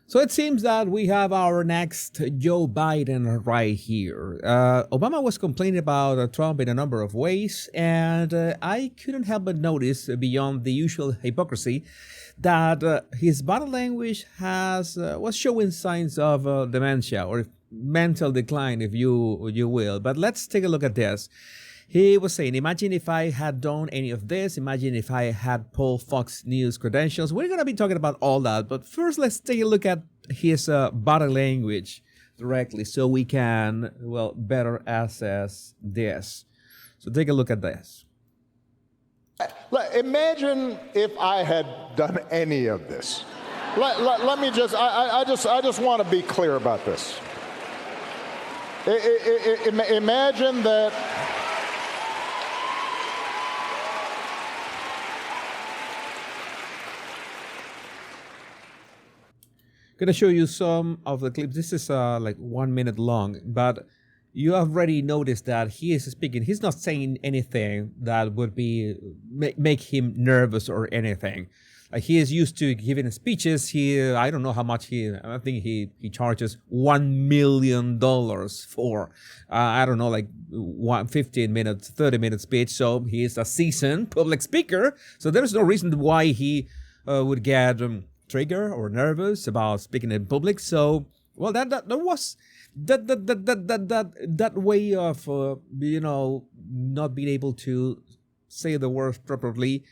So it seems that we have our next Joe Biden right here. Obama was complaining about Trump in a number of ways, and I couldn't help but notice, beyond the usual hypocrisy, that his body language was showing signs of dementia or mental decline, if you will. But let's take a look at this. He was saying, imagine if I had done any of this. Imagine if I had pulled Fox News credentials. We're going to be talking about all that. But first, let's take a look at his body language directly so we can, well, better assess this. So take a look at this. Imagine if I had done any of this. Let me I just want to be clear about this. Imagine that. Going to show you some of the clips. This is like 1 minute long, but you already noticed that he is speaking. He's not saying anything that would be make him nervous or anything. Like, he is used to giving speeches. I don't know how much I think he charges $1 million for, I don't know, like 15 minutes, 30-minute speech. So he is a seasoned public speaker. So there's no reason why he would get trigger or nervous about speaking in public. So, well, that was that way of not being able to say the words properly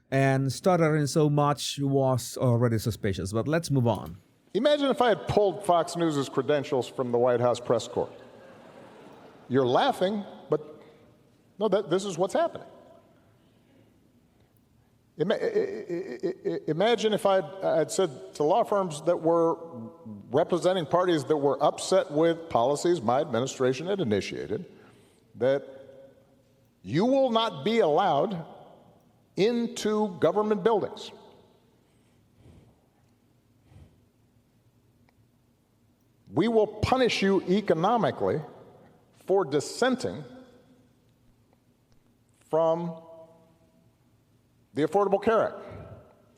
and stuttering so much was already suspicious. But let's move on. Imagine if I had pulled Fox News' credentials from the White House press corps. You're laughing, but no, this is what's happening. Imagine if I'd said to law firms that were representing parties that were upset with policies my administration had initiated, that you will not be allowed into government buildings. We will punish you economically for dissenting from the Affordable Care Act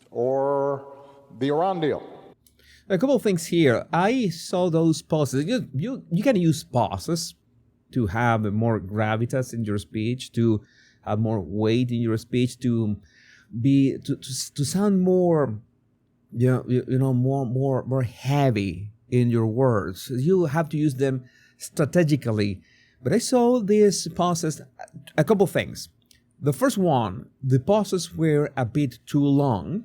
or the Iran deal. A couple of things here. I saw those pauses. You can use pauses to have more gravitas in your speech, to have more weight in your speech, to sound more, more heavy in your words. You have to use them strategically. But I saw these pauses. A couple of things. The first one, the pauses were a bit too long.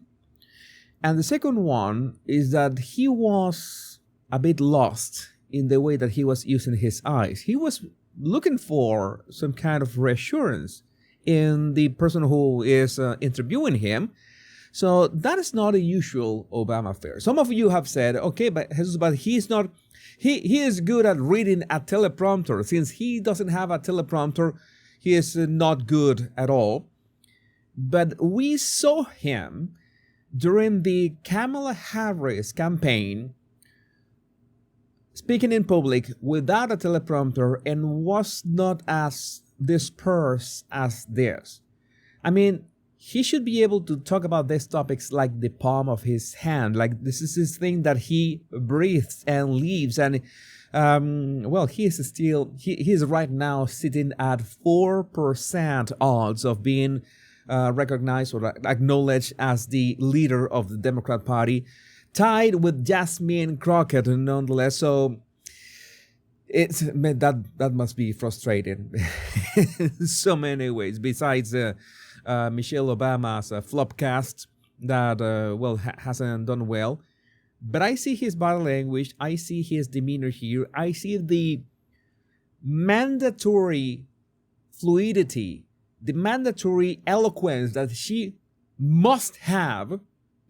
And the second one is that he was a bit lost in the way that he was using his eyes. He was looking for some kind of reassurance in the person who is interviewing him. So that is not a usual Obama affair. Some of you have said, okay, but he's not, he is good at reading a teleprompter. Since he doesn't have a teleprompter, he is not good at all. But we saw him during the Kamala Harris campaign speaking in public without a teleprompter and was not as dispersed as this. I mean, he should be able to talk about these topics like the palm of his hand. Like, this is his thing that he breathes and lives. And he is right now sitting at 4% odds of being recognized or acknowledged as the leader of the Democrat Party, tied with Jasmine Crockett, nonetheless. So that must be frustrating in so many ways. Besides Michelle Obama's flopcast that hasn't done well. But I see his body language, I see his demeanor here, I see the mandatory fluidity, the mandatory eloquence that she must have,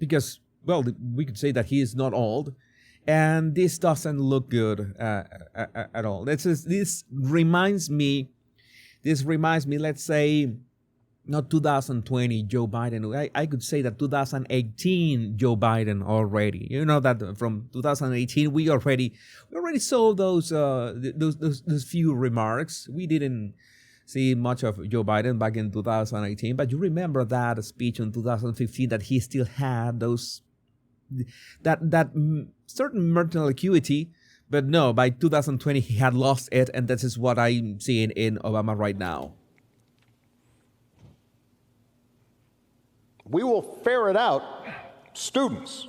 because, well, we could say that he is not old, and this doesn't look good at all. This reminds me, let's say, not 2020 Joe Biden. I could say that 2018 Joe Biden already. You know that from 2018 we already saw those few remarks. We didn't see much of Joe Biden back in 2018, but you remember that speech in 2015 that he still had those certain mental acuity. But no, by 2020 he had lost it, and this is what I'm seeing in Obama right now. We will ferret out students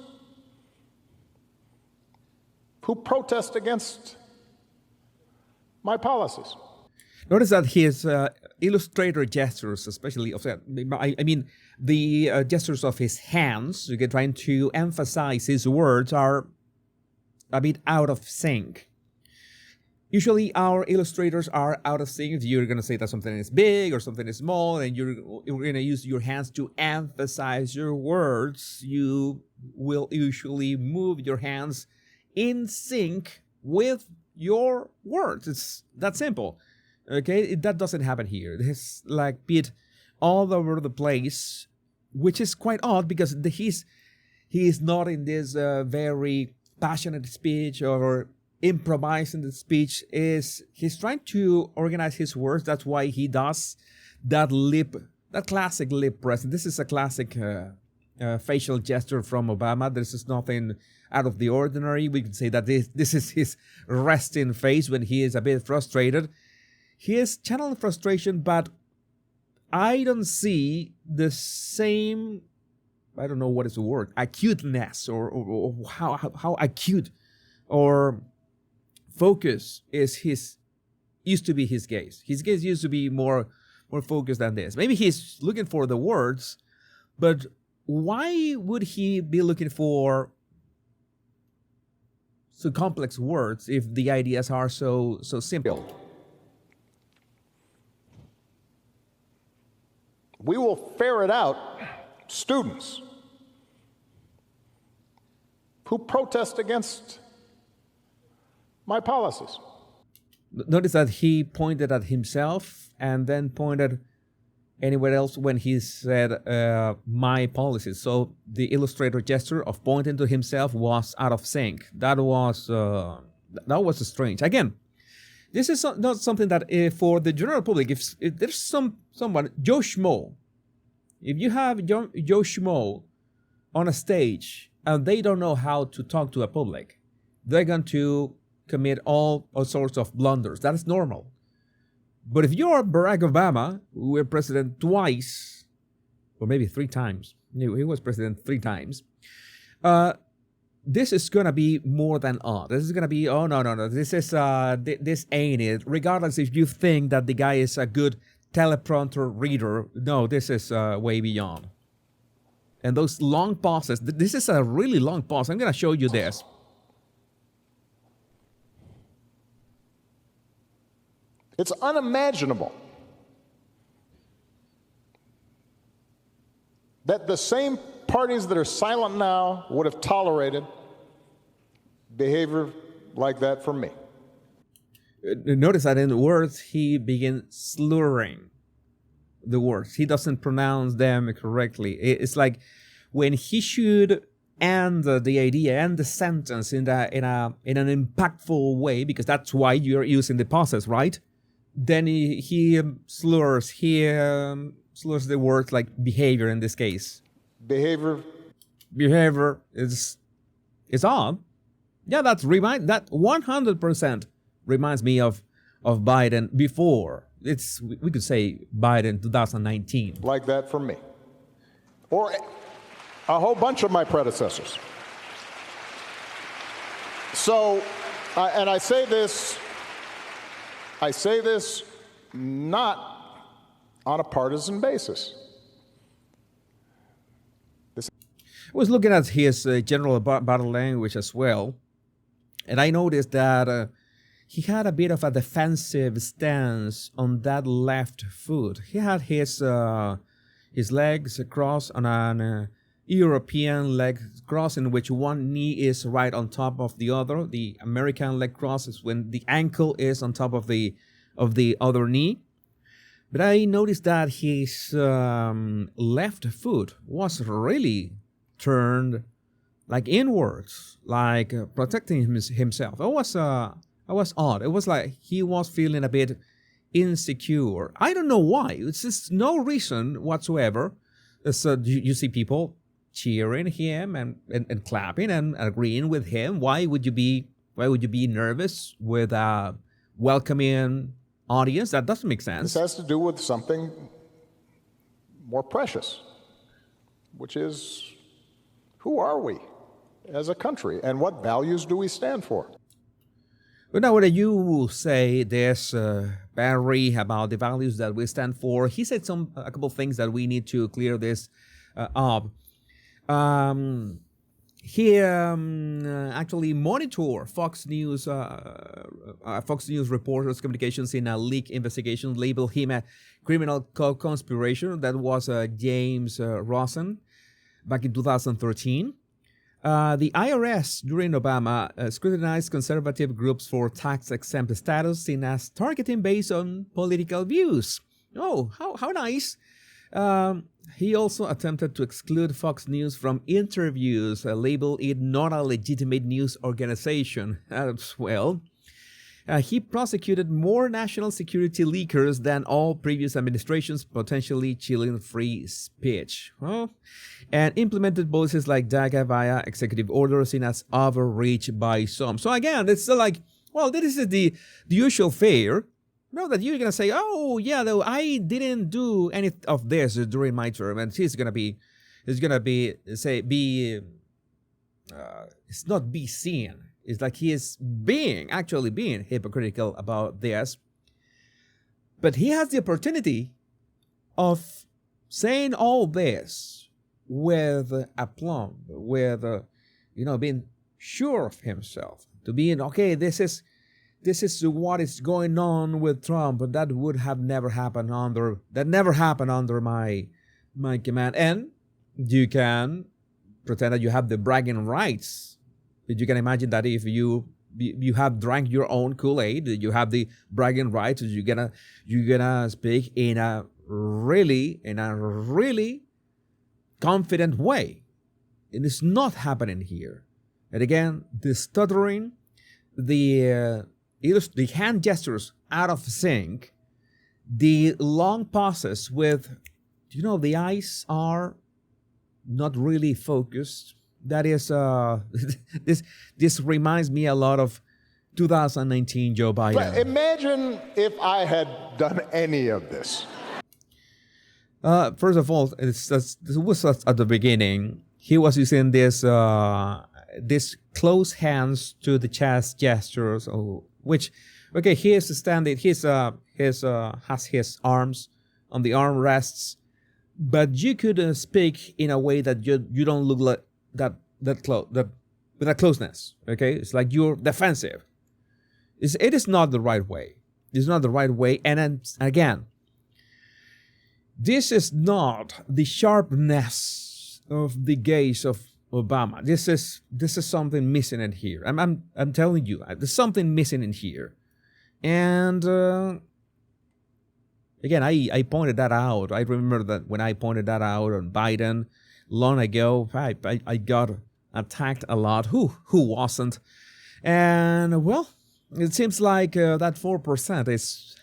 who protest against my policies. Notice that his illustrator gestures, especially I mean the gestures of his hands, again, trying to emphasize his words, are a bit out of sync. Usually our illustrators are out of sync. You're going to say that something is big or something is small, and you're going to use your hands to emphasize your words. You will usually move your hands in sync with your words. It's that simple. Okay, that doesn't happen here. It's like bit all over the place, which is quite odd because he is not in this very passionate speech or improvising the speech. He's trying to organize his words. That's why he does that classic lip press. This is a classic facial gesture from Obama. This is nothing out of the ordinary. We can say that this is his resting face when he is a bit frustrated. He is channeling frustration, but I don't see the same, I don't know what is the word, acuteness or how acute or focus used to be his gaze. His gaze used to be more focused than this. Maybe he's looking for the words, but why would he be looking for so complex words if the ideas are so simple? We will ferret out students who protest against my policies. Notice that he pointed at himself and then pointed anywhere else when he said my policies. So the illustrator gesture of pointing to himself was out of sync. That was strange. Again, this is not something that for the general public, if there's someone, Joe Schmo, if you have Joe Schmo on a stage and they don't know how to talk to a public, they're going to commit all sorts of blunders. That is normal. But if you're Barack Obama, who was president twice, or maybe 3 times, he was president 3 times, this is going to be more than odd. This is going to be, oh, no. This ain't it. Regardless if you think that the guy is a good teleprompter reader, no, this is way beyond. And those long pauses, this is a really long pause. I'm going to show you this. It's unimaginable that the same parties that are silent now would have tolerated behavior like that from me. Notice that in the words, he begins slurring the words. He doesn't pronounce them correctly. It's like when he should end the idea and the sentence in an impactful way, because that's why you're using the pauses, right? Then he slurs. He slurs the words like behavior in this case. Behavior is odd. Yeah, that 100% reminds me of Biden before. We could say Biden 2019. Like that from me. Or a whole bunch of my predecessors. So, and I say this not on a partisan basis. I was looking at his general body language as well, and I noticed that he had a bit of a defensive stance on that left foot. He had his legs crossed on an European leg cross in which one knee is right on top of the other. The American leg cross is when the ankle is on top of the other knee. But I noticed that his left foot was really turned like inwards, like protecting himself. It was odd. It was like he was feeling a bit insecure. I don't know why. It's just no reason whatsoever. So you see people cheering him and clapping and agreeing with him. Why would you be nervous with a welcoming audience? That doesn't make sense. This has to do with something more precious, which is, who are we as a country and what values do we stand for? But now, when you say this, Barry, about the values that we stand for, he said a couple of things that we need to clear this up. He actually monitored Fox News reporters' communications in a leak investigation, labeled him a criminal co-conspiration. That was James Rosen back in 2013. The IRS during Obama scrutinized conservative groups for tax-exempt status, seen as targeting based on political views. Oh, how nice. He also attempted to exclude Fox News from interviews, labeled it not a legitimate news organization as well. He prosecuted more national security leakers than all previous administrations, potentially chilling free speech. And implemented policies like DACA via executive orders, seen as overreach by some. So again, it's like, well, this is the usual fare. No, that you're gonna say, oh yeah, though I didn't do any of this during my term, and it's not be seen. It's like he is actually being hypocritical about this. But he has the opportunity of saying all this with aplomb, with being sure of himself, to being okay. This is what is going on with Trump, but that would have never happened under my command. And you can pretend that you have the bragging rights. But you can imagine that if you have drank your own Kool-Aid, you have the bragging rights. You're gonna speak in a really confident way. It is not happening here. And again, the stuttering, the hand gestures out of sync, the long pauses with, the eyes are not really focused. That is, this reminds me a lot of 2019 Joe Biden. But imagine if I had done any of this. First of all, this was at the beginning. He was using this close hands to the chest gestures, which, okay, he is standing. Has his arms on the armrests, but you could speak in a way that you don't look like that with that closeness. Okay, it's like you're defensive. It is not the right way. It's not the right way. And then again, this is not the sharpness of the gaze of Obama. This is something missing in here. I'm telling you, there's something missing in here. And again, I pointed that out. I remember that when I pointed that out on Biden long ago, I got attacked a lot. Who wasn't? And well, it seems like that 4% is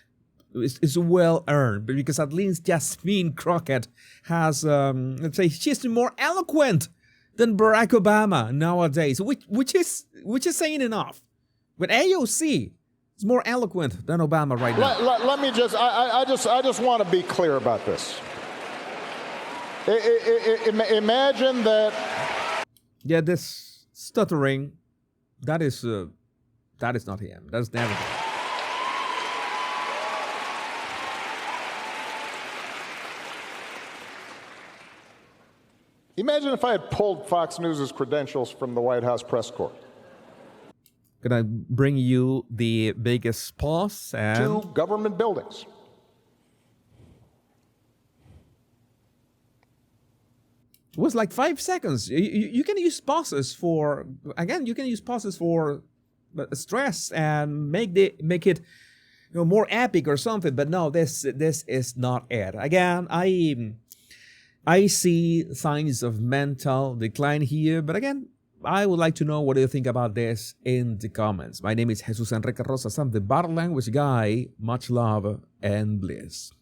well earned, because at least Jasmine Crockett has, let's say, she's more eloquent than Barack Obama nowadays, which is saying enough. But AOC is more eloquent than Obama right now. Let me just, I just want to be clear about this. Imagine that. Yeah, this stuttering, that is not him. That's never him. Imagine if I had pulled Fox News' credentials from the White House press corps. Gonna bring you the biggest pause and 2 government buildings. It was like 5 seconds. You can use pauses for, again, stress and make it more epic or something. But no, this is not it. Again, I see signs of mental decline here. But again, I would like to know, what do you think about this in the comments? My name is Jesus Enrique Rosas. I'm the Body Language Guy. Much love and bliss.